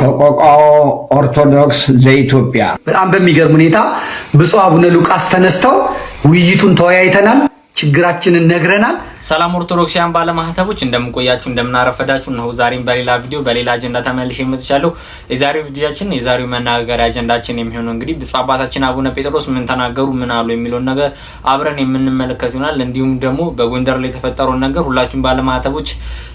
ሰቆቃወ ኦርቶዶክስ ዘኢትዮጵያ በጣም በሚገርም ሁኔታ ብፁዕ አቡነ ሉቃስ ተነስተው ውይይቱን ተወያይተናል፣ ችግራችንን ነግረናል። ሰላም ኦርቶዶክሲያን ባለማህተቦች እንደምንቆያችሁ እንደምናረፈዳችሁ ነው። ዛሬም በሌላ ቪዲዮ በሌላ አጀንዳ ተመልሼ መጥቻለሁ። የዛሬው ቪዲዮአችን የዛሬው መናገሪያ አጀንዳችን የሚሆነው እንግዲህ ብፁዕ አባታችን አቡነ ጴጥሮስ ምን ተናገሩ፣ ምን አሉ የሚለውን ነገር አብረን የምንመለከት ይሆናል። እንዲሁም ደግሞ በጎንደር ላይ የተፈጠረውን ነገር ሁላችሁም ባለማህተቦች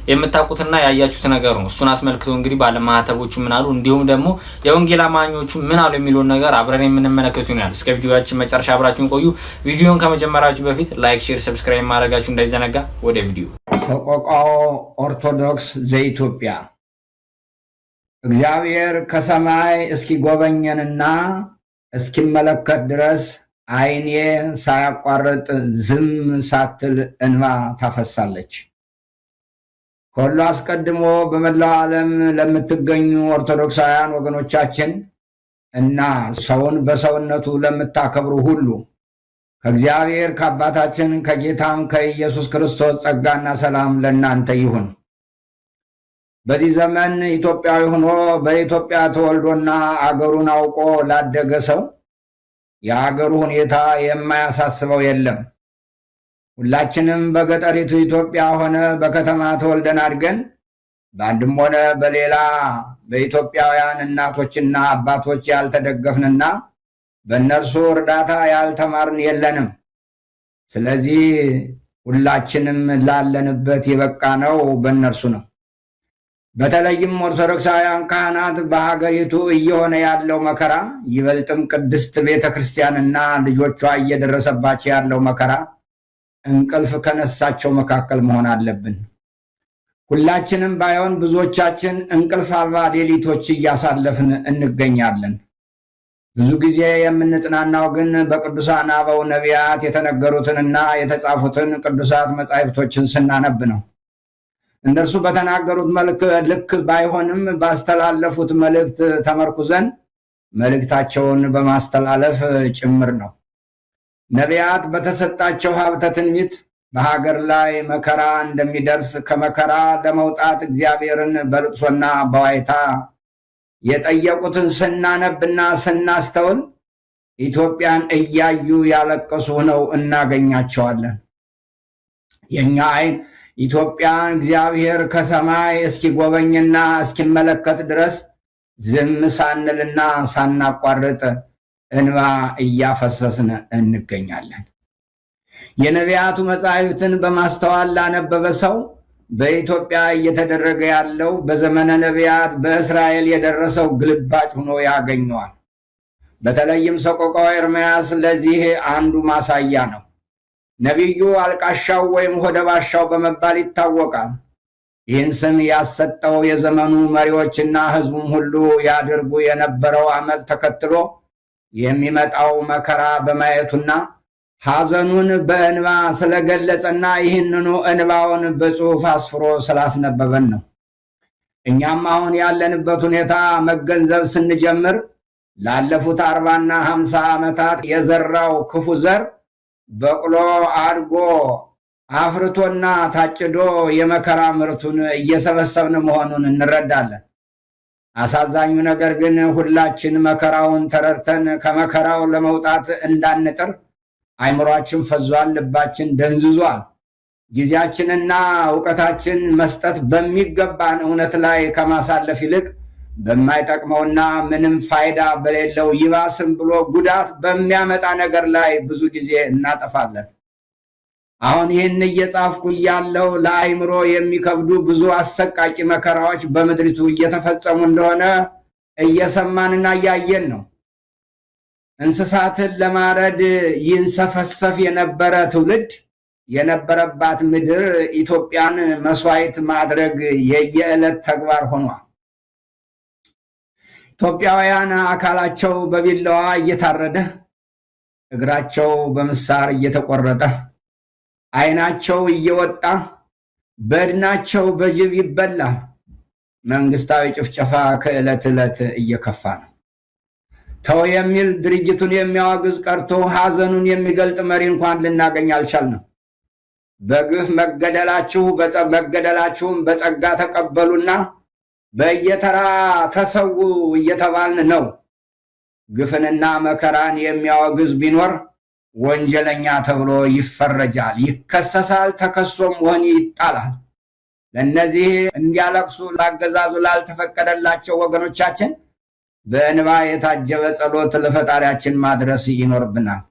የምታውቁትና ያያችሁት ነገር ነው። እሱን አስመልክቶ እንግዲህ ባለማህተቦቹ ምን አሉ፣ እንዲሁም ደግሞ የወንጌል አማኞቹ ምን አሉ የሚለውን ነገር አብረን የምንመለከት ይሆናል። እስከ ቪዲዮአችን መጨረሻ አብራችሁን ቆዩ። ቪዲዮን ከመጀመራችሁ በፊት ላይክ፣ ሼር፣ ሰብስክራይብ ማድረጋችሁ እንዳይዘነጋ። ወደ ቪዲዮ። ሰቆቃወ ኦርቶዶክስ ዘኢትዮጵያ። እግዚአብሔር ከሰማይ እስኪጎበኘንና እስኪመለከት ድረስ ዓይኔ ሳያቋርጥ ዝም ሳትል እንባ ታፈሳለች። ከሁሉ አስቀድሞ በመላው ዓለም ለምትገኙ ኦርቶዶክሳውያን ወገኖቻችን እና ሰውን በሰውነቱ ለምታከብሩ ሁሉ ከእግዚአብሔር ከአባታችን ከጌታም ከኢየሱስ ክርስቶስ ጸጋና ሰላም ለእናንተ ይሁን። በዚህ ዘመን ኢትዮጵያዊ ሆኖ በኢትዮጵያ ተወልዶና አገሩን አውቆ ላደገ ሰው የአገሩ ሁኔታ የማያሳስበው የለም። ሁላችንም በገጠሪቱ ኢትዮጵያ ሆነ በከተማ ተወልደን አድገን በአንድም ሆነ በሌላ በኢትዮጵያውያን እናቶችና አባቶች ያልተደገፍንና በእነርሱ እርዳታ ያልተማርን የለንም። ስለዚህ ሁላችንም ላለንበት የበቃ ነው በእነርሱ ነው። በተለይም ኦርቶዶክሳውያን ካህናት በሀገሪቱ እየሆነ ያለው መከራ፣ ይበልጥም ቅድስት ቤተ ክርስቲያንና ልጆቿ እየደረሰባቸው ያለው መከራ እንቅልፍ ከነሳቸው መካከል መሆን አለብን። ሁላችንም ባይሆን ብዙዎቻችን እንቅልፍ አልባ ሌሊቶች እያሳለፍን እንገኛለን። ብዙ ጊዜ የምንጽናናው ግን በቅዱሳን አበው ነቢያት የተነገሩትንና የተጻፉትን ቅዱሳት መጻሕፍቶችን ስናነብ ነው። እነርሱ በተናገሩት ልክ ባይሆንም ባስተላለፉት መልእክት ተመርኩዘን መልእክታቸውን በማስተላለፍ ጭምር ነው። ነቢያት በተሰጣቸው ሀብተ ትንቢት በሀገር ላይ መከራ እንደሚደርስ ከመከራ ለመውጣት እግዚአብሔርን በልቅሶና በዋይታ የጠየቁትን ስናነብና ስናስተውል ኢትዮጵያን እያዩ ያለቀሱ ሆነው እናገኛቸዋለን። የኛ ዓይን ኢትዮጵያን እግዚአብሔር ከሰማይ እስኪጎበኝና እስኪመለከት ድረስ ዝም ሳንልና ሳናቋርጥ እንባ እያፈሰስን እንገኛለን። የነቢያቱ መጻሕፍትን በማስተዋል ላነበበ ሰው በኢትዮጵያ እየተደረገ ያለው በዘመነ ነቢያት በእስራኤል የደረሰው ግልባጭ ሆኖ ያገኘዋል። በተለይም ሰቆቃወ ኤርምያስ ለዚህ አንዱ ማሳያ ነው። ነቢዩ አልቃሻው ወይም ሆደባሻው በመባል ይታወቃል። ይህን ስም ያሰጠው የዘመኑ መሪዎችና ሕዝቡም ሁሉ ያደርጉ የነበረው ዓመፅ ተከትሎ የሚመጣው መከራ በማየቱና ሐዘኑን በእንባ ስለገለጸና ይህንኑ እንባውን በጽሑፍ አስፍሮ ስላስነበበን ነው። እኛም አሁን ያለንበት ሁኔታ መገንዘብ ስንጀምር ላለፉት 40ና 50 ዓመታት የዘራው ክፉ ዘር በቅሎ አድጎ አፍርቶና ታጭዶ የመከራ ምርቱን እየሰበሰብን መሆኑን እንረዳለን። አሳዛኙ ነገር ግን ሁላችን መከራውን ተረድተን ከመከራው ለመውጣት እንዳንጥር አይምሯችን ፈዟል፣ ልባችን ደንዝዟል። ጊዜያችንና ዕውቀታችን መስጠት በሚገባን እውነት ላይ ከማሳለፍ ይልቅ በማይጠቅመውና ምንም ፋይዳ በሌለው ይባስም ብሎ ጉዳት በሚያመጣ ነገር ላይ ብዙ ጊዜ እናጠፋለን። አሁን ይህን እየጻፍኩ ያለው ለአይምሮ የሚከብዱ ብዙ አሰቃቂ መከራዎች በምድሪቱ እየተፈጸሙ እንደሆነ እየሰማንና እያየን ነው። እንስሳትን ለማረድ ይንሰፈሰፍ የነበረ ትውልድ የነበረባት ምድር ኢትዮጵያን መስዋዕት ማድረግ የየዕለት ተግባር ሆኗል። ኢትዮጵያውያን አካላቸው በቢላዋ እየታረደ፣ እግራቸው በምሳር እየተቆረጠ፣ ዓይናቸው እየወጣ፣ በድናቸው በጅብ ይበላል። መንግስታዊ ጭፍጨፋ ከዕለት ዕለት እየከፋ ነው። ተው የሚል ድርጅቱን የሚያወግዝ ቀርቶ ሐዘኑን የሚገልጥ መሪ እንኳን ልናገኝ አልቻልንም። በግፍ መገደላችሁም በጸጋ ተቀበሉና በየተራ ተሰው እየተባልን ነው። ግፍንና መከራን የሚያወግዝ ቢኖር ወንጀለኛ ተብሎ ይፈረጃል፣ ይከሰሳል፣ ተከሶም ወህኒ ይጣላል። ለእነዚህ እንዲያለቅሱ ላገዛዙ ላልተፈቀደላቸው ወገኖቻችን በእንባ የታጀበ ጸሎት ለፈጣሪያችን ማድረስ ይኖርብናል።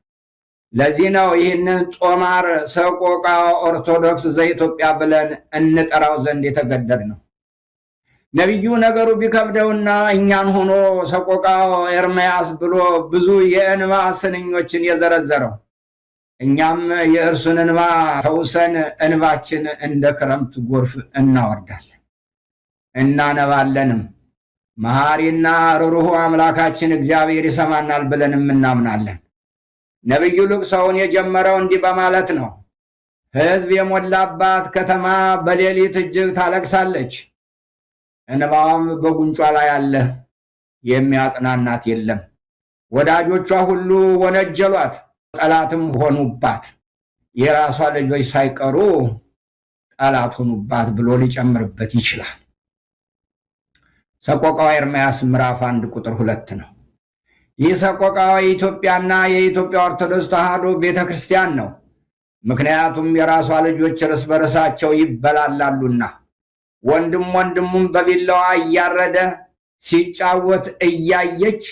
ለዚህ ነው ይህንን ጦማር ሰቆቃ ኦርቶዶክስ ዘኢትዮጵያ ብለን እንጠራው ዘንድ የተገደድነው። ነቢዩ ነገሩ ቢከብደውና እኛን ሆኖ ሰቆቃው ኤርምያስ ብሎ ብዙ የእንባ ስንኞችን የዘረዘረው፣ እኛም የእርሱን እንባ ተውሰን እንባችን እንደ ክረምት ጎርፍ እናወርዳለን እናነባለንም። መሐሪና ርኅሩኅ አምላካችን እግዚአብሔር ይሰማናል ብለንም እናምናለን። ነቢዩ ልቅሶውን የጀመረው እንዲህ በማለት ነው። ሕዝብ የሞላባት ከተማ በሌሊት እጅግ ታለቅሳለች፣ እንባዋም በጉንጯ ላይ አለ፣ የሚያጽናናት የለም። ወዳጆቿ ሁሉ ወነጀሏት፣ ጠላትም ሆኑባት፣ የራሷ ልጆች ሳይቀሩ ጠላት ሆኑባት ብሎ ሊጨምርበት ይችላል። ሰቆቃወ ኤርምያስ ምዕራፍ 1 ቁጥር 2 ነው። ይህ ሰቆቃወ የኢትዮጵያና የኢትዮጵያ ኦርቶዶክስ ተዋሕዶ ቤተክርስቲያን ነው። ምክንያቱም የራሷ ልጆች እርስ በርሳቸው ይበላላሉና፣ ወንድም ወንድሙም በቢላዋ እያረደ ሲጫወት እያየች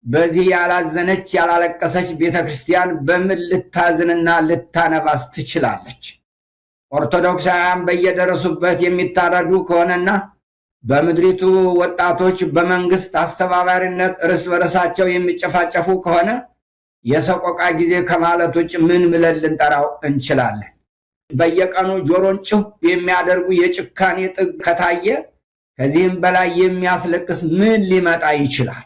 በዚህ ያላዘነች ያላለቀሰች ቤተክርስቲያን በምን ልታዝንና ልታነባስ ትችላለች? ኦርቶዶክሳውያን በየደረሱበት የሚታረዱ ከሆነና በምድሪቱ ወጣቶች በመንግስት አስተባባሪነት እርስ በርሳቸው የሚጨፋጨፉ ከሆነ የሰቆቃ ጊዜ ከማለት ውጭ ምን ብለን ልንጠራው እንችላለን? በየቀኑ ጆሮን ጭው የሚያደርጉ የጭካኔ ጥግ ከታየ ከዚህም በላይ የሚያስለቅስ ምን ሊመጣ ይችላል?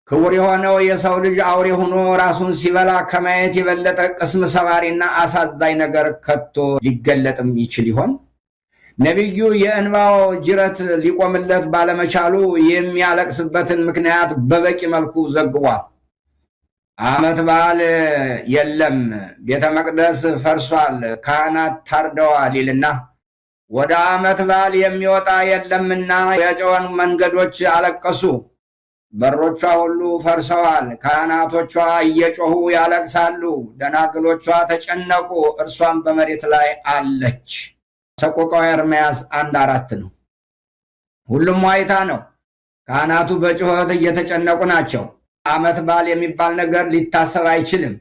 ክቡር የሆነው የሰው ልጅ አውሬ ሆኖ ራሱን ሲበላ ከማየት የበለጠ ቅስም ሰባሪና አሳዛኝ ነገር ከቶ ሊገለጥም ይችል ይሆን? ነቢዩ የእንባው ጅረት ሊቆምለት ባለመቻሉ የሚያለቅስበትን ምክንያት በበቂ መልኩ ዘግቧል። ዓመት በዓል የለም፣ ቤተ መቅደስ ፈርሷል፣ ካህናት ታርደዋል ይልና ወደ ዓመት በዓል የሚወጣ የለምና የጨወን መንገዶች አለቀሱ፣ በሮቿ ሁሉ ፈርሰዋል፣ ካህናቶቿ እየጮሁ ያለቅሳሉ፣ ደናግሎቿ ተጨነቁ፣ እርሷም በመሬት ላይ አለች። ሰቆቃወ ኤርምያስ 1:4 ነው። ሁሉም ዋይታ ነው። ካህናቱ በጩኸት እየተጨነቁ ናቸው። ዓመት በዓል የሚባል ነገር ሊታሰብ አይችልም።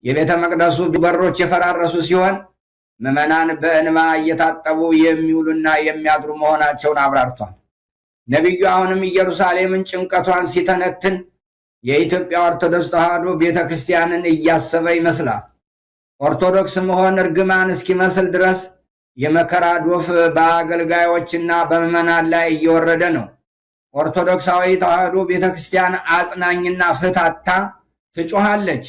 የቤተ መቅደሱ በሮች የፈራረሱ ሲሆን ምዕመናን በእንባ እየታጠቡ የሚውሉና የሚያድሩ መሆናቸውን አብራርቷል። ነቢዩ አሁንም ኢየሩሳሌምን ጭንቀቷን ሲተነትን የኢትዮጵያ ኦርቶዶክስ ተዋሕዶ ቤተ ክርስቲያንን እያሰበ ይመስላል። ኦርቶዶክስ መሆን እርግማን እስኪመስል ድረስ የመከራ ዶፍ በአገልጋዮችና በምዕመናን ላይ እየወረደ ነው። ኦርቶዶክሳዊ ተዋሕዶ ቤተክርስቲያን አጽናኝና ፍታታ ትጮኻለች።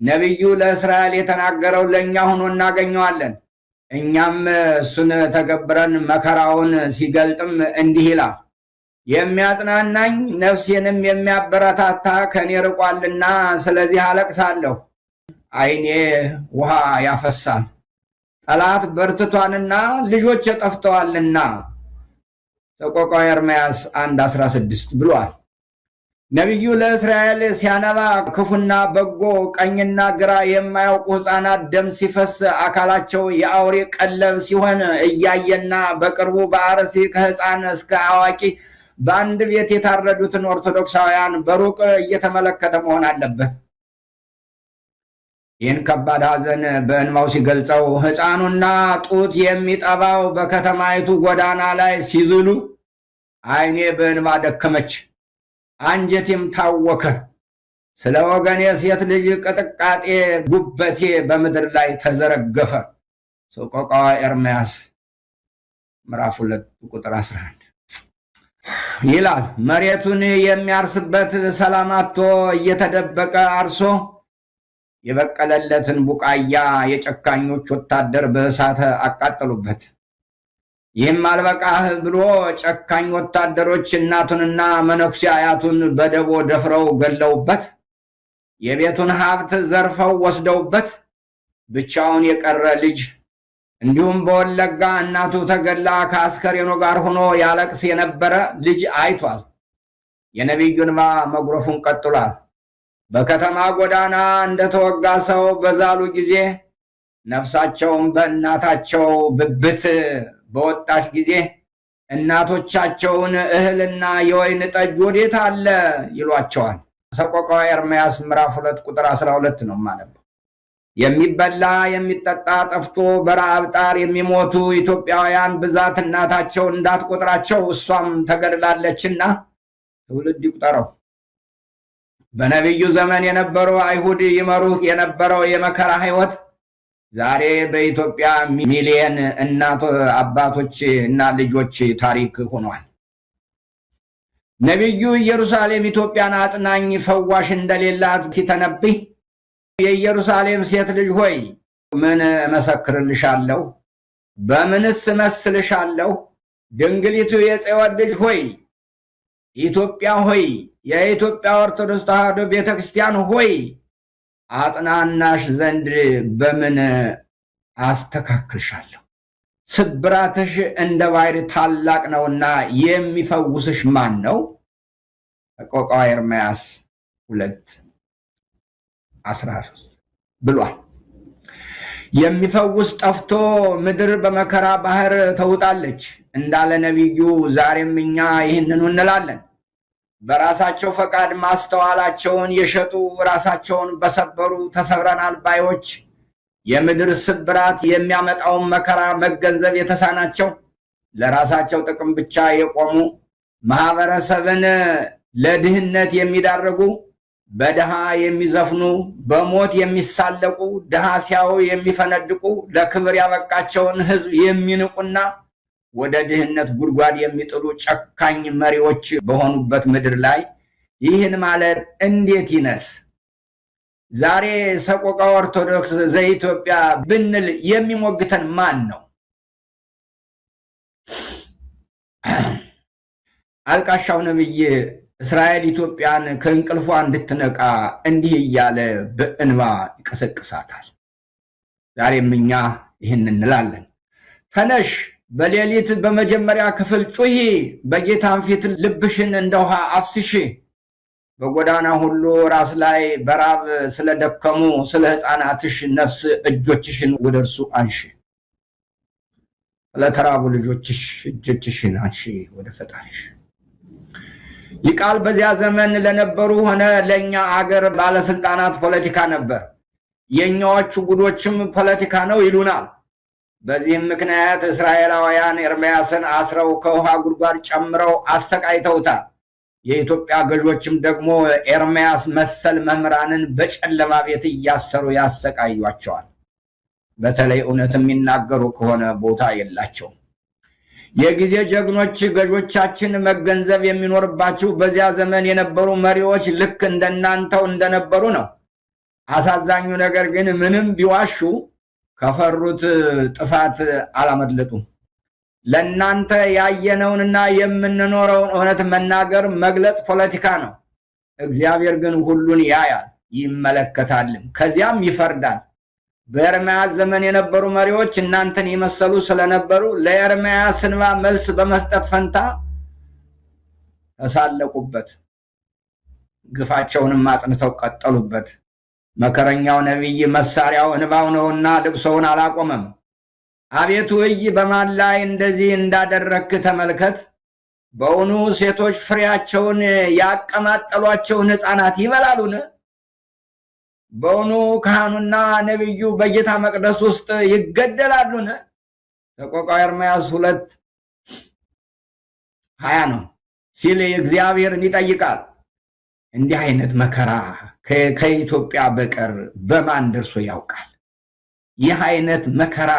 ነቢዩ ለእስራኤል የተናገረው ለእኛ ሆኖ እናገኘዋለን። እኛም እሱን ተገብረን መከራውን ሲገልጥም እንዲህ ይላል፣ የሚያጽናናኝ ነፍሴንም የሚያበረታታ ከኔ ርቋልና ስለዚህ አለቅሳለሁ፣ ዓይኔ ውሃ ያፈሳል። ጠላት በርትቷልና ልጆች ጠፍተዋልና ሰቆቃወ ኤርምያስ 1:16 ብሏል። ነቢዩ ለእስራኤል ሲያነባ ክፉና በጎ ቀኝና ግራ የማያውቁ ሕፃናት ደም ሲፈስ አካላቸው የአውሬ ቀለብ ሲሆን እያየና በቅርቡ በአርሲ ከሕፃን እስከ አዋቂ በአንድ ቤት የታረዱትን ኦርቶዶክሳውያን በሩቅ እየተመለከተ መሆን አለበት። ይህን ከባድ ሐዘን በእንባው ሲገልጸው ሕፃኑና ጡት የሚጠባው በከተማይቱ ጎዳና ላይ ሲዝሉ ዓይኔ በእንባ ደከመች፣ አንጀቴም ታወከ። ስለ ወገኔ ሴት ልጅ ቅጥቃጤ ጉበቴ በምድር ላይ ተዘረገፈ። ሰቆቃወ ኤርምያስ ምዕራፍ 2 ቁጥር 11 ይላል። መሬቱን የሚያርስበት ሰላም አጥቶ እየተደበቀ አርሶ የበቀለለትን ቡቃያ የጨካኞች ወታደር በእሳት አቃጠሉበት። ይህም አልበቃህ ብሎ ጨካኝ ወታደሮች እናቱንና መነኩሴ አያቱን በደቦ ደፍረው ገለውበት፣ የቤቱን ሀብት ዘርፈው ወስደውበት፣ ብቻውን የቀረ ልጅ እንዲሁም በወለጋ እናቱ ተገላ ከአስከሬኑ ጋር ሆኖ ያለቅስ የነበረ ልጅ አይቷል። የነቢዩ እንባ መጉረፉን ቀጥሏል። በከተማ ጎዳና እንደተወጋ ሰው በዛሉ ጊዜ ነፍሳቸውን በእናታቸው ብብት በወጣች ጊዜ እናቶቻቸውን እህልና የወይን ጠጅ ወዴት አለ ይሏቸዋል። ሰቆቃወ ኤርምያስ ምዕራፍ 2 ቁጥር 12 ነው ማለት። የሚበላ የሚጠጣ ጠፍቶ በረሃብ ጣር የሚሞቱ ኢትዮጵያውያን ብዛት እናታቸው እንዳትቆጥራቸው እሷም ተገድላለችና ትውልድ ይቁጠረው። በነቢዩ ዘመን የነበሩ አይሁድ ይመሩት የነበረው የመከራ ሕይወት ዛሬ በኢትዮጵያ ሚሊየን እናት አባቶች እና ልጆች ታሪክ ሆኗል። ነቢዩ ኢየሩሳሌም ኢትዮጵያን አጽናኝ ፈዋሽ እንደሌላት ሲተነብይ የኢየሩሳሌም ሴት ልጅ ሆይ ምን እመሰክርልሻለሁ? በምንስ እመስልሻለሁ? ድንግሊቱ የጽዮን ልጅ ሆይ ኢትዮጵያ ሆይ የኢትዮጵያ ኦርቶዶክስ ተዋሕዶ ቤተክርስቲያን ሆይ አጽናናሽ ዘንድ በምን አስተካክልሻለሁ? ስብራትሽ እንደ ባሕር ታላቅ ነውና የሚፈውስሽ ማን ነው? ሰቆቃወ ኤርምያስ 2:13 ብሏል። የሚፈውስ ጠፍቶ ምድር በመከራ ባህር ተውጣለች እንዳለ ነቢዩ ዛሬም እኛ ይህንኑ እንላለን። በራሳቸው ፈቃድ ማስተዋላቸውን የሸጡ ራሳቸውን በሰበሩ ተሰብረናል ባዮች የምድር ስብራት የሚያመጣውን መከራ መገንዘብ የተሳናቸው ለራሳቸው ጥቅም ብቻ የቆሙ ማህበረሰብን ለድህነት የሚዳርጉ በድሃ የሚዘፍኑ በሞት የሚሳለቁ ድሃ ሲያዩ የሚፈነድቁ ለክብር ያበቃቸውን ሕዝብ የሚንቁና ወደ ድህነት ጉድጓድ የሚጥሉ ጨካኝ መሪዎች በሆኑበት ምድር ላይ ይህን ማለት እንዴት ይነስ? ዛሬ ሰቆቃወ ኦርቶዶክስ ዘኢትዮጵያ ብንል የሚሞግተን ማን ነው? አልቃሻው ነብይ እስራኤል ኢትዮጵያን ከእንቅልፏ እንድትነቃ እንዲህ እያለ በእንባ ይቀሰቅሳታል። ዛሬም እኛ ይህን እንላለን። ተነሽ፣ በሌሊት በመጀመሪያ ክፍል ጩሂ፣ በጌታም ፊት ልብሽን እንደ ውሃ አፍስሺ። በጎዳና ሁሉ ራስ ላይ በራብ ስለደከሙ ስለ ሕፃናትሽ ነፍስ እጆችሽን ወደ እርሱ አንሺ። ለተራቡ ልጆችሽ እጆችሽን አንሺ ወደ ፈጣሪሽ። ይህ ቃል በዚያ ዘመን ለነበሩ ሆነ ለኛ አገር ባለስልጣናት ፖለቲካ ነበር። የኛዎቹ ጉዶችም ፖለቲካ ነው ይሉናል። በዚህም ምክንያት እስራኤላውያን ኤርምያስን አስረው ከውሃ ጉድጓድ ጨምረው አሰቃይተውታል። የኢትዮጵያ ገዦችም ደግሞ ኤርምያስ መሰል መምህራንን በጨለማ ቤት እያሰሩ ያሰቃዩቸዋል። በተለይ እውነት የሚናገሩ ከሆነ ቦታ የላቸውም። የጊዜ ጀግኖች ገዦቻችን መገንዘብ የሚኖርባቸው በዚያ ዘመን የነበሩ መሪዎች ልክ እንደናንተው እንደነበሩ ነው። አሳዛኙ ነገር ግን ምንም ቢዋሹ ከፈሩት ጥፋት አላመለጡም። ለናንተ ያየነውንና የምንኖረውን እውነት መናገር መግለጥ ፖለቲካ ነው። እግዚአብሔር ግን ሁሉን ያያል ይመለከታልም፣ ከዚያም ይፈርዳል። በኤርምያስ ዘመን የነበሩ መሪዎች እናንተን የመሰሉ ስለነበሩ ለኤርምያስ እንባ መልስ በመስጠት ፈንታ ተሳለቁበት፣ ግፋቸውንም አጽንተው ቀጠሉበት። መከረኛው ነቢይ መሳሪያው እንባው ነውና ልቅሶውን አላቆመም። አቤቱ እይ በማን ላይ እንደዚህ እንዳደረክ ተመልከት። በእውኑ ሴቶች ፍሬያቸውን ያቀማጠሏቸውን ሕፃናት ይበላሉን? በእውኑ ካህኑና ነቢዩ በጌታ መቅደስ ውስጥ ይገደላሉን? ሰቆቃወ ኤርምያስ 2:20 ነው ሲል እግዚአብሔርን ይጠይቃል። እንዲህ አይነት መከራ ከኢትዮጵያ በቀር በማን ደርሶ ያውቃል? ይህ አይነት መከራ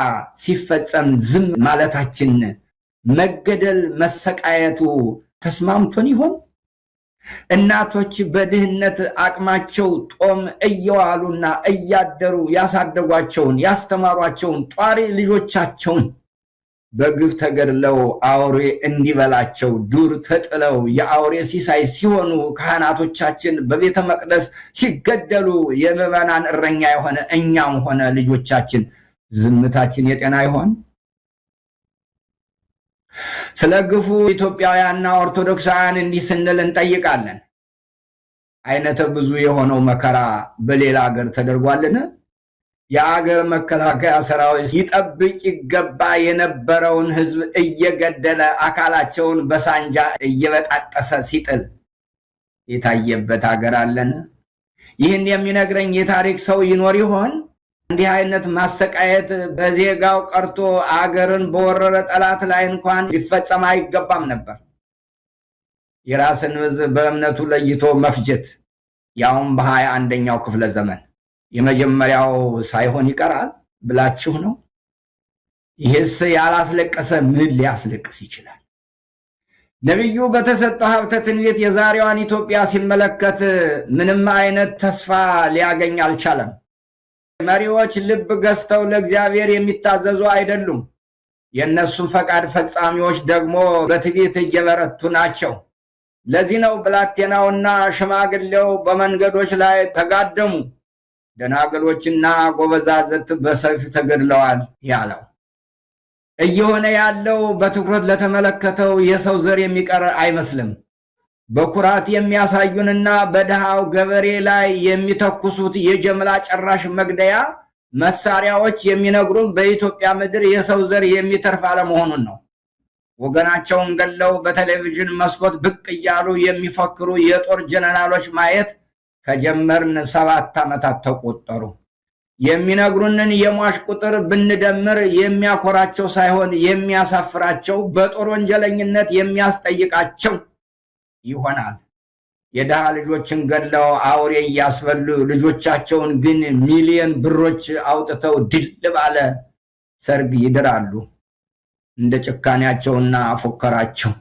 ሲፈጸም ዝም ማለታችን መገደል መሰቃየቱ ተስማምቶን ይሆን? እናቶች በድህነት አቅማቸው ጦም እየዋሉና እያደሩ ያሳደጓቸውን ያስተማሯቸውን ጧሪ ልጆቻቸውን በግፍ ተገድለው አውሬ እንዲበላቸው ዱር ተጥለው የአውሬ ሲሳይ ሲሆኑ ካህናቶቻችን በቤተ መቅደስ ሲገደሉ የምዕመናን እረኛ የሆነ እኛም ሆነ ልጆቻችን ዝምታችን የጤና ይሆን? ስለ ግፉ ኢትዮጵያውያንና ኦርቶዶክሳውያን እንዲህ ስንል እንጠይቃለን። አይነተ ብዙ የሆነው መከራ በሌላ ሀገር ተደርጓልን? የአገር መከላከያ ሰራዊት ይጠብቅ ይገባ የነበረውን ህዝብ እየገደለ አካላቸውን በሳንጃ እየበጣጠሰ ሲጥል የታየበት ሀገር አለን? ይህን የሚነግረኝ የታሪክ ሰው ይኖር ይሆን? እንዲህ አይነት ማሰቃየት በዜጋው ቀርቶ አገርን በወረረ ጠላት ላይ እንኳን ሊፈጸም አይገባም ነበር። የራስን ህዝብ በእምነቱ ለይቶ መፍጀት ያውም በ21ኛው ክፍለ ዘመን የመጀመሪያው ሳይሆን ይቀራል ብላችሁ ነው? ይህስ ያላስለቀሰ ምን ሊያስለቅስ ይችላል? ነቢዩ በተሰጠው ሀብተ ትንቢት የዛሬዋን ኢትዮጵያ ሲመለከት ምንም አይነት ተስፋ ሊያገኝ አልቻለም። መሪዎች ልብ ገዝተው ለእግዚአብሔር የሚታዘዙ አይደሉም። የእነሱን ፈቃድ ፈጻሚዎች ደግሞ በትዕቢት እየበረቱ ናቸው። ለዚህ ነው ብላቴናውና ሽማግሌው በመንገዶች ላይ ተጋደሙ፣ ደናግሎችና ጎበዛዝት በሰይፍ ተገድለዋል ያለው። እየሆነ ያለው በትኩረት ለተመለከተው የሰው ዘር የሚቀር አይመስልም። በኩራት የሚያሳዩንና በድሃው ገበሬ ላይ የሚተኩሱት የጀምላ ጨራሽ መግደያ መሳሪያዎች የሚነግሩን በኢትዮጵያ ምድር የሰው ዘር የሚተርፍ አለመሆኑን ነው። ወገናቸውን ገለው በቴሌቪዥን መስኮት ብቅ እያሉ የሚፈክሩ የጦር ጀነራሎች ማየት ከጀመርን 7 ዓመታት ተቆጠሩ። የሚነግሩንን የሟች ቁጥር ብንደምር የሚያኮራቸው ሳይሆን የሚያሳፍራቸው፣ በጦር ወንጀለኝነት የሚያስጠይቃቸው ይሆናል። የድሃ ልጆችን ገለው አውሬ እያስበሉ ልጆቻቸውን ግን ሚሊዮን ብሮች አውጥተው ድል ባለ ሰርግ ይድራሉ። እንደ ጭካኔያቸውና ፉከራቸው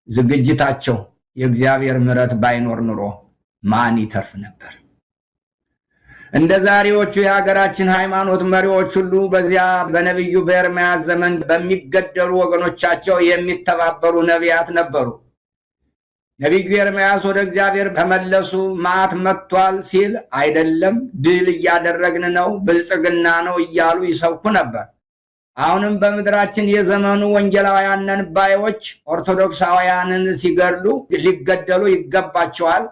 ዝግጅታቸው የእግዚአብሔር ምሕረት ባይኖር ኑሮ ማን ይተርፍ ነበር? እንደ ዛሬዎቹ የሀገራችን ሃይማኖት መሪዎች ሁሉ በዚያ በነቢዩ በኤርምያስ ዘመን በሚገደሉ ወገኖቻቸው የሚተባበሩ ነቢያት ነበሩ። ነቢዩ ኤርምያስ ወደ እግዚአብሔር ተመለሱ፣ መዓት መጥቷል ሲል አይደለም ድል እያደረግን ነው፣ ብልጽግና ነው እያሉ ይሰብኩ ነበር። አሁንም በምድራችን የዘመኑ ወንጌላውያን ነን ባዮች ኦርቶዶክሳውያንን ሲገድሉ ሊገደሉ ይገባቸዋል፣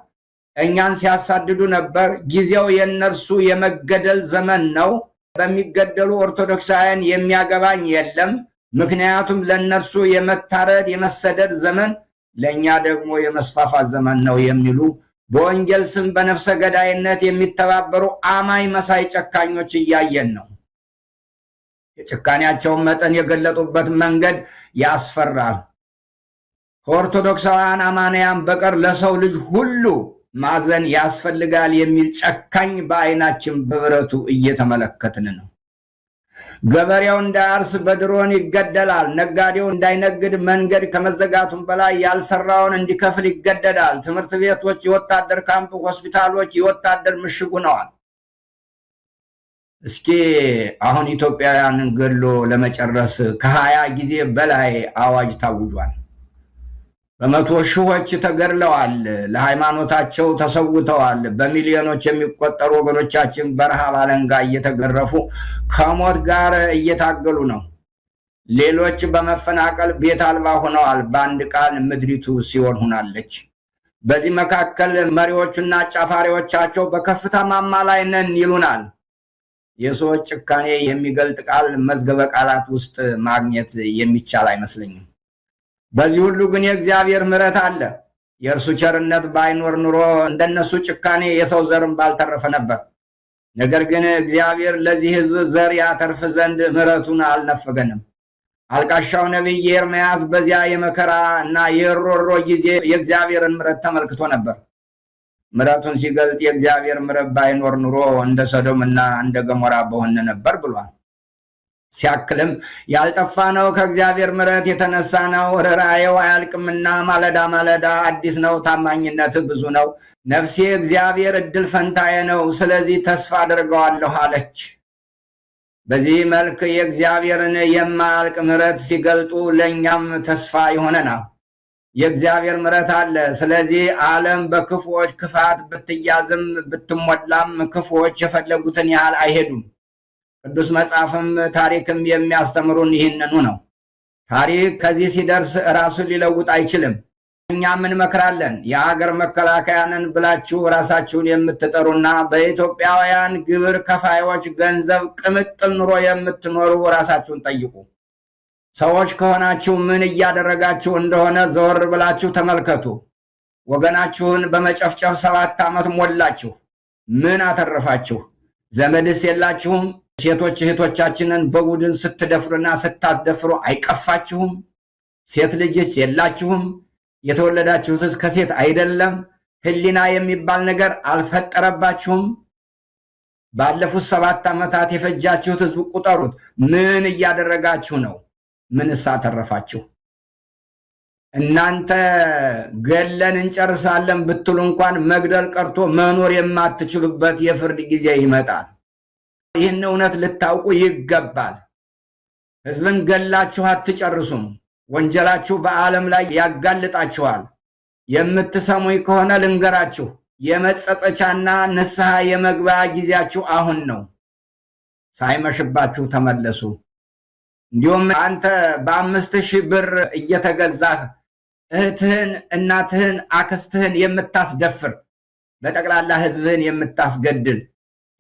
እኛን ሲያሳድዱ ነበር፣ ጊዜው የእነርሱ የመገደል ዘመን ነው፣ በሚገደሉ ኦርቶዶክሳውያን የሚያገባኝ የለም፣ ምክንያቱም ለእነርሱ የመታረድ የመሰደድ ዘመን ለእኛ ደግሞ የመስፋፋት ዘመን ነው የሚሉ በወንጌል ስም በነፍሰ ገዳይነት የሚተባበሩ አማኝ መሳይ ጨካኞች እያየን ነው። የጭካኔያቸውን መጠን የገለጡበት መንገድ ያስፈራል። ከኦርቶዶክሳውያን አማንያን በቀር ለሰው ልጅ ሁሉ ማዘን ያስፈልጋል የሚል ጨካኝ በዓይናችን በብረቱ እየተመለከትን ነው። ገበሬው እንዳያርስ በድሮን ይገደላል። ነጋዴው እንዳይነግድ መንገድ ከመዘጋቱም በላይ ያልሰራውን እንዲከፍል ይገደዳል። ትምህርት ቤቶች የወታደር ካምፕ፣ ሆስፒታሎች የወታደር ምሽግ ሆነዋል። እስኪ አሁን ኢትዮጵያውያንን ገድሎ ለመጨረስ ከ20 ጊዜ በላይ አዋጅ ታውጇል። በመቶ ሺዎች ተገድለዋል፣ ለሃይማኖታቸው ተሰውተዋል። በሚሊዮኖች የሚቆጠሩ ወገኖቻችን በረሃብ አለንጋ እየተገረፉ ከሞት ጋር እየታገሉ ነው። ሌሎች በመፈናቀል ቤት አልባ ሆነዋል። በአንድ ቃል ምድሪቱ ሲኦል ሆናለች። በዚህ መካከል መሪዎቹና አጫፋሪዎቻቸው በከፍታ ማማ ላይ ነን ይሉናል። የሰዎች ጭካኔ የሚገልጥ ቃል መዝገበ ቃላት ውስጥ ማግኘት የሚቻል አይመስለኝም። በዚህ ሁሉ ግን የእግዚአብሔር ምሕረት አለ። የእርሱ ቸርነት ባይኖር ኑሮ እንደነሱ ጭካኔ የሰው ዘርም ባልተረፈ ነበር። ነገር ግን እግዚአብሔር ለዚህ ሕዝብ ዘር ያተርፍ ዘንድ ምሕረቱን አልነፈገንም። አልቃሻው ነቢይ ኤርምያስ በዚያ የመከራ እና የሮሮ ጊዜ የእግዚአብሔርን ምሕረት ተመልክቶ ነበር። ምሕረቱን ሲገልጥ የእግዚአብሔር ምሕረት ባይኖር ኑሮ እንደ ሰዶምና እንደ ገሞራ በሆነ ነበር ብሏል። ሲያክልም ያልጠፋ ነው ከእግዚአብሔር ምሕረት የተነሳ ነው፣ ርኅራኄው አያልቅምና ማለዳ ማለዳ አዲስ ነው፣ ታማኝነት ብዙ ነው። ነፍሴ እግዚአብሔር እድል ፈንታዬ ነው፣ ስለዚህ ተስፋ አድርገዋለሁ አለች። በዚህ መልክ የእግዚአብሔርን የማያልቅ ምሕረት ሲገልጡ ለእኛም ተስፋ ይሆነናል። የእግዚአብሔር ምሕረት አለ። ስለዚህ ዓለም በክፉዎች ክፋት ብትያዝም ብትሞላም ክፉዎች የፈለጉትን ያህል አይሄዱም። ቅዱስ መጽሐፍም ታሪክም የሚያስተምሩን ይህንኑ ነው። ታሪክ ከዚህ ሲደርስ ራሱን ሊለውጥ አይችልም። እኛ ምን መክራለን? የሀገር መከላከያንን ብላችሁ ራሳችሁን የምትጠሩና በኢትዮጵያውያን ግብር ከፋዮች ገንዘብ ቅምጥል ኑሮ የምትኖሩ ራሳችሁን ጠይቁ። ሰዎች ከሆናችሁ ምን እያደረጋችሁ እንደሆነ ዘወር ብላችሁ ተመልከቱ። ወገናችሁን በመጨፍጨፍ 7 ዓመት ሞላችሁ። ምን አተረፋችሁ? ዘመድስ የላችሁም? ሴቶች እህቶቻችንን በቡድን ስትደፍሩና ስታስደፍሩ አይቀፋችሁም? ሴት ልጅስ የላችሁም? የተወለዳችሁትስ ከሴት አይደለም? ሕሊና የሚባል ነገር አልፈጠረባችሁም? ባለፉት 7 ዓመታት የፈጃችሁት ሕዝብ ቁጠሩት። ምን እያደረጋችሁ ነው? ምንስ አተረፋችሁ? እናንተ ገለን እንጨርሳለን ብትሉ እንኳን መግደል ቀርቶ መኖር የማትችሉበት የፍርድ ጊዜ ይመጣል። ይህን እውነት ልታውቁ ይገባል። ሕዝብን ገላችሁ አትጨርሱም። ወንጀላችሁ በዓለም ላይ ያጋልጣችኋል። የምትሰሙኝ ከሆነ ልንገራችሁ፣ የመጸጸቻና ንስሐ የመግቢያ ጊዜያችሁ አሁን ነው። ሳይመሽባችሁ ተመለሱ። እንዲሁም አንተ በ5000 ብር እየተገዛህ እህትህን፣ እናትህን፣ አክስትህን የምታስደፍር በጠቅላላ ሕዝብህን የምታስገድል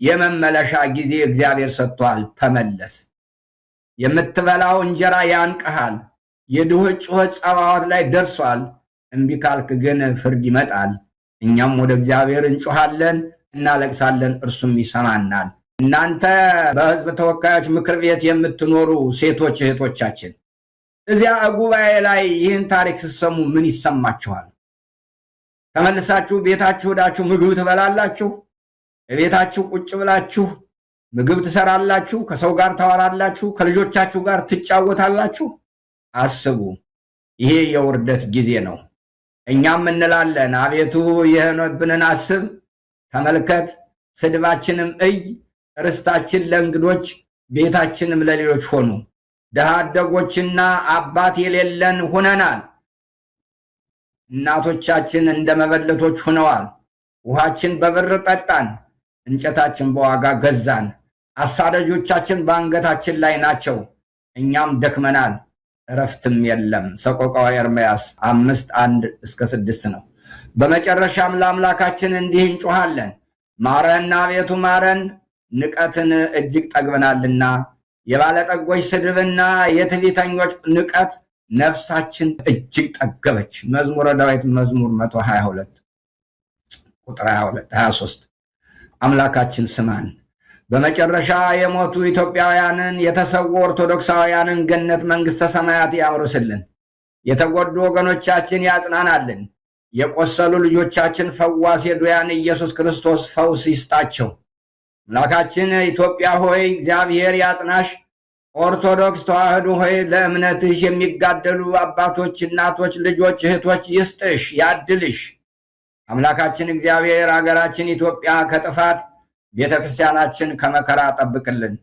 የመመለሻ ጊዜ እግዚአብሔር ሰጥቷል። ተመለስ። የምትበላው እንጀራ ያንቀሃል። የድሆች ጩኸት ጸባዖት ላይ ደርሷል። እምቢ ካልክ ግን ፍርድ ይመጣል። እኛም ወደ እግዚአብሔር እንጮሃለን፣ እናለቅሳለን፣ እርሱም ይሰማናል። እናንተ በሕዝብ ተወካዮች ምክር ቤት የምትኖሩ ሴቶች እህቶቻችን እዚያ ጉባኤ ላይ ይህን ታሪክ ስትሰሙ ምን ይሰማችኋል? ተመልሳችሁ ቤታችሁ ሄዳችሁ ምግብ ትበላላችሁ? ቤታችሁ ቁጭ ብላችሁ ምግብ ትሰራላችሁ? ከሰው ጋር ታወራላችሁ? ከልጆቻችሁ ጋር ትጫወታላችሁ? አስቡ። ይሄ የውርደት ጊዜ ነው። እኛም እንላለን፣ አቤቱ የሆነብንን አስብ፣ ተመልከት፣ ስድባችንም እይ። ርስታችን ለእንግዶች ቤታችንም ለሌሎች ሆኑ። ድሃ አደጎችና አባት የሌለን ሆነናል። እናቶቻችን እንደ መበለቶች ሆነዋል። ውሃችን በብር ጠጣን፣ እንጨታችን በዋጋ ገዛን። አሳዳጆቻችን በአንገታችን ላይ ናቸው። እኛም ደክመናል፣ እረፍትም የለም። ሰቆቃወ ኤርምያስ 5:1-6 ነው። በመጨረሻም ለአምላካችን እንዲህ እንጮሃለን፣ ማረን አቤቱ ማረን፣ ንቀትን እጅግ ጠግበናልና። የባለጠጎች ስድብና የትዕቢተኞች ንቀት ነፍሳችን እጅግ ጠገበች። መዝሙረ ዳዊት መዝሙር 122 ቁጥር 23። አምላካችን ስማን። በመጨረሻ የሞቱ ኢትዮጵያውያንን የተሰዉ ኦርቶዶክሳውያንን ገነት መንግሥተ ሰማያት ያውርስልን። የተጎዱ ወገኖቻችን ያጽናናልን። የቆሰሉ ልጆቻችን ፈዋሴ ዱያን ኢየሱስ ክርስቶስ ፈውስ ይስጣቸው። አምላካችን ኢትዮጵያ ሆይ እግዚአብሔር ያጽናሽ። ኦርቶዶክስ ተዋሕዶ ሆይ ለእምነትሽ የሚጋደሉ አባቶች፣ እናቶች፣ ልጆች፣ እህቶች ይስጥሽ፣ ያድልሽ። አምላካችን እግዚአብሔር ሀገራችን ኢትዮጵያ ከጥፋት ቤተክርስቲያናችን ከመከራ ጠብቅልን።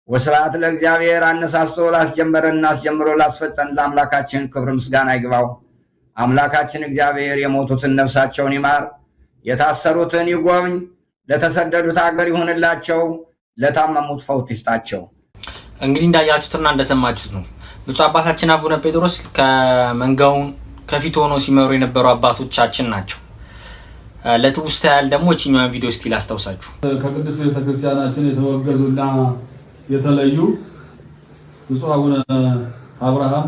ወስብሐት ለእግዚአብሔር። አነሳስቶ ላስጀመረን አስጀምሮ ላስፈጸመን ለአምላካችን ክብር ምስጋና ይግባው። አምላካችን እግዚአብሔር የሞቱትን ነፍሳቸውን ይማር፣ የታሰሩትን ይጎብኝ፣ ለተሰደዱት ሀገር ይሁንላቸው፣ ለታመሙት ፈውስ ይስጣቸው። እንግዲህ እንዳያችሁትና እንደሰማችሁት ነው። ብፁዕ አባታችን አቡነ ጴጥሮስ ከመንጋውን ከፊት ሆኖ ሲመሩ የነበሩ አባቶቻችን ናቸው። ለትውስታ ያህል ደግሞ እችኛዋን ቪዲዮ እስቲ ላስታውሳችሁ። ከቅድስት ቤተክርስቲያናችን የተወገዙና የተለዩ ብፁዕ አቡነ አብርሃም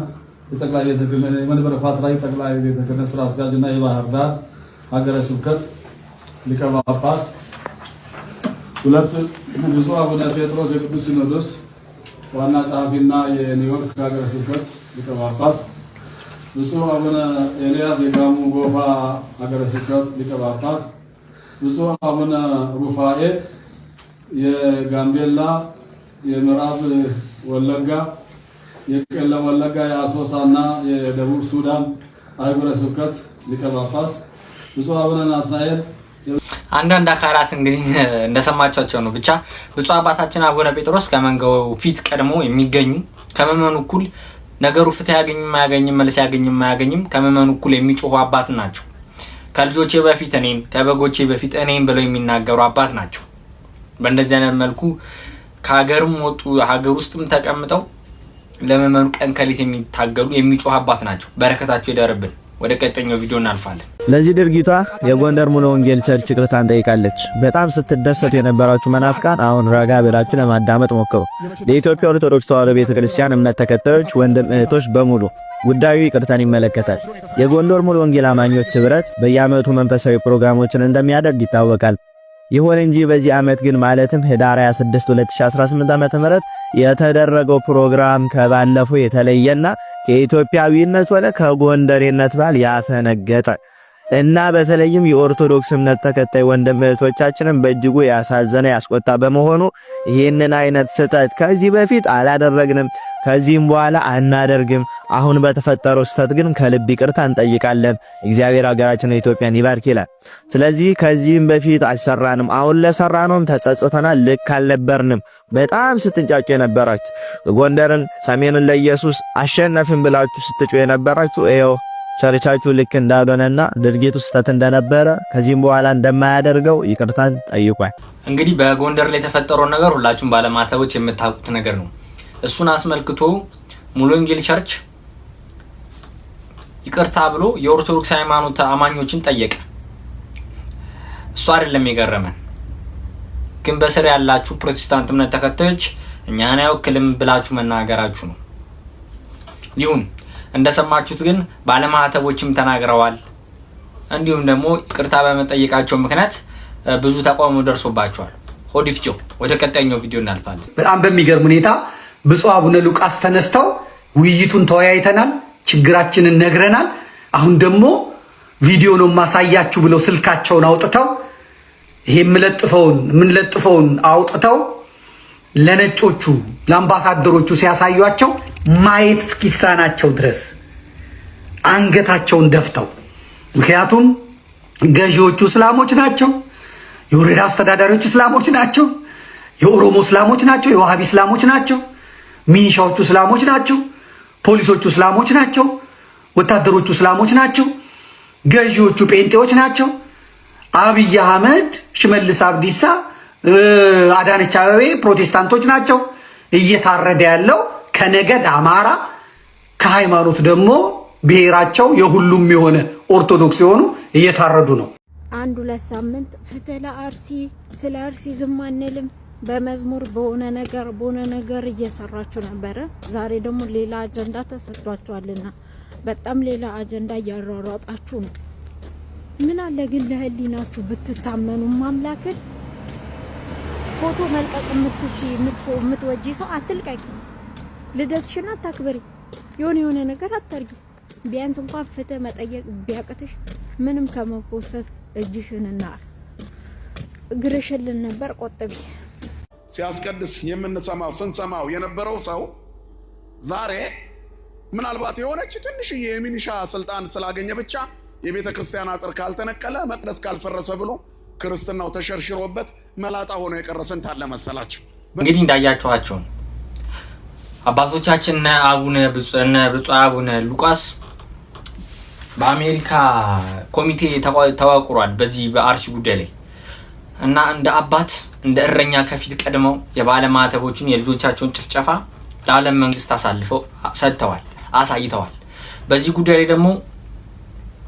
የጠቅላይ ቤተ ክህነት የመንበረ ፓትርያርክ ጠቅላይ ቤተ ክህነት ስራ አስኪያጅና የባህር ዳር ሀገረ ስብከት ሊቀ ጳጳስ፣ ሁለት ብፁዕ አቡነ ጴጥሮስ የቅዱስ ሲኖዶስ ዋና ጸሐፊና የኒውዮርክ ሀገረ ስብከት ሊቀ ጳጳስ፣ ብፁዕ አቡነ ኤልያስ የጋሞ ጎፋ ሀገረ ስብከት ሊቀ ጳጳስ፣ ብፁዕ አቡነ ሩፋኤል የጋምቤላ የምዕራብ ወለጋ የቄለም ወለጋ የአሶሳና የደቡብ ሱዳን ሀገረ ስብከት ሊቀ ጳጳስ፣ ብፁዕ አቡነ ናትናኤል። አንዳንድ አካላት እንግዲህ እንደሰማቻቸው ነው። ብቻ ብፁዕ አባታችን አቡነ ጴጥሮስ ከመንጋው ፊት ቀድሞ የሚገኙ ከመመኑ እኩል ነገሩ ፍትህ ያገኝም አያገኝም መልስ ያገኝም አያገኝም ከመመኑ እኩል የሚጮሁ አባት ናቸው። ከልጆቼ በፊት እኔን ከበጎቼ በፊት እኔን ብለው የሚናገሩ አባት ናቸው። በእንደዚህ አይነት መልኩ ከሀገርም ወጡ ሀገር ውስጥም ተቀምጠው ለመመኑ ቀን ከሌት የሚታገሉ የሚጮህ አባት ናቸው። በረከታቸው ይደርብን። ወደ ቀጣኛው ቪዲዮ እናልፋለን። ለዚህ ድርጊቷ የጎንደር ሙሉ ወንጌል ቸርች ይቅርታን ጠይቃለች። በጣም ስትደሰቱ የነበራችሁ መናፍቃን አሁን ረጋ ብላችሁ ለማዳመጥ ሞክሩ። ለኢትዮጵያ ኦርቶዶክስ ተዋሕዶ ቤተክርስቲያን እምነት ተከታዮች ወንድም እህቶች በሙሉ ጉዳዩ ይቅርታን ይመለከታል። የጎንደር ሙሉ ወንጌል አማኞች ህብረት በየዓመቱ መንፈሳዊ ፕሮግራሞችን እንደሚያደርግ ይታወቃል። ይሁን እንጂ በዚህ ዓመት ግን ማለትም ህዳር 26 2018 ዓ.ም የተደረገው ፕሮግራም ከባለፈው የተለየና ከኢትዮጵያዊነት ወደ ከጎንደሬነት ባህል ያፈነገጠ እና በተለይም የኦርቶዶክስ እምነት ተከታይ ወንድም እህቶቻችንን በእጅጉ ያሳዘነ ያስቆጣ በመሆኑ ይህንን አይነት ስህተት ከዚህ በፊት አላደረግንም፣ ከዚህም በኋላ አናደርግም። አሁን በተፈጠረው ስህተት ግን ከልብ ይቅርታ እንጠይቃለን። እግዚአብሔር ሀገራችንን ኢትዮጵያን ይባርክ ይላል። ስለዚህ ከዚህም በፊት አልሰራንም፣ አሁን ለሰራነውም ተጸጽተናል፣ ልክ አልነበርንም። በጣም ስትንጫጩ የነበራችሁ ጎንደርን ሰሜንን ለኢየሱስ አሸነፍን ብላችሁ ስትጮሁ የነበራችሁ ይኸው ቸርቻችሁ ልክ እንዳልሆነና ድርጊቱ ስህተት እንደነበረ ከዚህም በኋላ እንደማያደርገው ይቅርታን ጠይቋል። እንግዲህ በጎንደር ላይ የተፈጠረው ነገር ሁላችሁም ባለማተቦች የምታውቁት ነገር ነው። እሱን አስመልክቶ ሙሉ ወንጌል ቸርች ይቅርታ ብሎ የኦርቶዶክስ ሃይማኖት አማኞችን ጠየቀ። እሱ አይደለም የገረመን፣ ግን በስር ያላችሁ ፕሮቴስታንት እምነት ተከታዮች እኛን አይወክልም ብላችሁ መናገራችሁ ነው። ይሁን እንደሰማችሁት ግን ባለማተቦችም ተናግረዋል። እንዲሁም ደግሞ ይቅርታ በመጠየቃቸው ምክንያት ብዙ ተቃውሞ ደርሶባቸዋል። ሆዲፍጆ ወደ ቀጣይኛው ቪዲዮ እናልፋለን። በጣም በሚገርም ሁኔታ ብፁዕ አቡነ ሉቃስ ተነስተው ውይይቱን ተወያይተናል፣ ችግራችንን ነግረናል፣ አሁን ደግሞ ቪዲዮ ነው ማሳያችሁ ብለው ስልካቸውን አውጥተው ይሄ የምንለጥፈውን አውጥተው ለነጮቹ ለአምባሳደሮቹ ሲያሳዩአቸው ማየት እስኪሳናቸው ድረስ አንገታቸውን ደፍተው፣ ምክንያቱም ገዢዎቹ እስላሞች ናቸው፣ የወረዳ አስተዳዳሪዎች እስላሞች ናቸው፣ የኦሮሞ እስላሞች ናቸው፣ የዋሃቢ እስላሞች ናቸው፣ ሚኒሻዎቹ እስላሞች ናቸው፣ ፖሊሶቹ እስላሞች ናቸው፣ ወታደሮቹ እስላሞች ናቸው፣ ገዢዎቹ ጴንጤዎች ናቸው። አብይ አህመድ፣ ሽመልስ አብዲሳ፣ አዳነች አበቤ ፕሮቴስታንቶች ናቸው። እየታረደ ያለው ከነገድ አማራ፣ ከሃይማኖት ደግሞ ብሔራቸው የሁሉም የሆነ ኦርቶዶክስ የሆኑ እየታረዱ ነው። አንድ ሁለት ሳምንት ፍትህ ለአርሲ፣ ስለ አርሲ ዝም አንልም በመዝሙር በሆነ ነገር እየሰራችሁ ነበረ። ዛሬ ደግሞ ሌላ አጀንዳ ተሰጥቷችኋልና በጣም ሌላ አጀንዳ እያሯሯጣችሁ ነው። ምን አለ ግን ለህሊናችሁ ብትታመኑ ማምላክን ፎቶ መልቀቅ የምትወጂ ሰው አትልቀቂ። ልደትሽን አታክብሪ። የሆነ ነገር አታርጊ። ቢያንስ እንኳን ፍትህ መጠየቅ ቢያቅትሽ ምንም ከመፖሰት እጅሽንና እግርሽን ነበር ቆጥቢ። ሲያስቀድስ ስንሰማው የነበረው ሰው ዛሬ ምናልባት የሆነች ትንሽዬ የሚኒሻ ስልጣን ስላገኘ ብቻ የቤተ ክርስቲያን አጥር ካልተነቀለ መቅደስ ካልፈረሰ ብሎ ክርስትናው ተሸርሽሮበት መላጣ ሆኖ የቀረሰን ታለ መሰላችሁ። እንግዲህ እንዳያችኋቸው አባቶቻችን ብፁዕ አቡነ ሉቃስ በአሜሪካ ኮሚቴ ተዋቅሯል በዚህ በአርሲ ጉዳይ ላይ እና እንደ አባት እንደ እረኛ ከፊት ቀድመው የባለማተቦችን የልጆቻቸውን ጭፍጨፋ ለዓለም መንግስት አሳልፈው ሰጥተዋል፣ አሳይተዋል። በዚህ ጉዳይ ላይ ደግሞ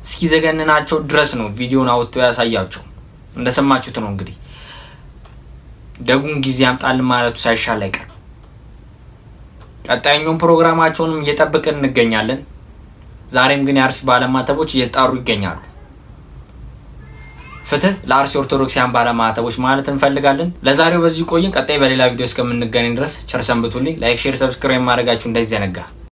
እስኪዘገንናቸው ድረስ ነው ቪዲዮን አውጥተው ያሳያቸው። እንደሰማችሁት ነው እንግዲህ ደጉን ጊዜ ያምጣልን ማለቱ ሳይሻል አይቀር። ቀጣይኛውን ፕሮግራማቸውንም እየጠበቅን እንገኛለን። ዛሬም ግን የአርሲ ባለማተቦች እየጣሩ ይገኛሉ። ፍትህ ለአርሲ ኦርቶዶክሳውያን ባለማተቦች ማለት እንፈልጋለን። ለዛሬው በዚህ ቆይን። ቀጣይ በሌላ ቪዲዮ እስከምንገናኝ ድረስ ቸር ሰንብቱልኝ። ላይክ፣ ሼር፣ ሰብስክራይብ ማድረጋችሁ እንዳይዘነጋ።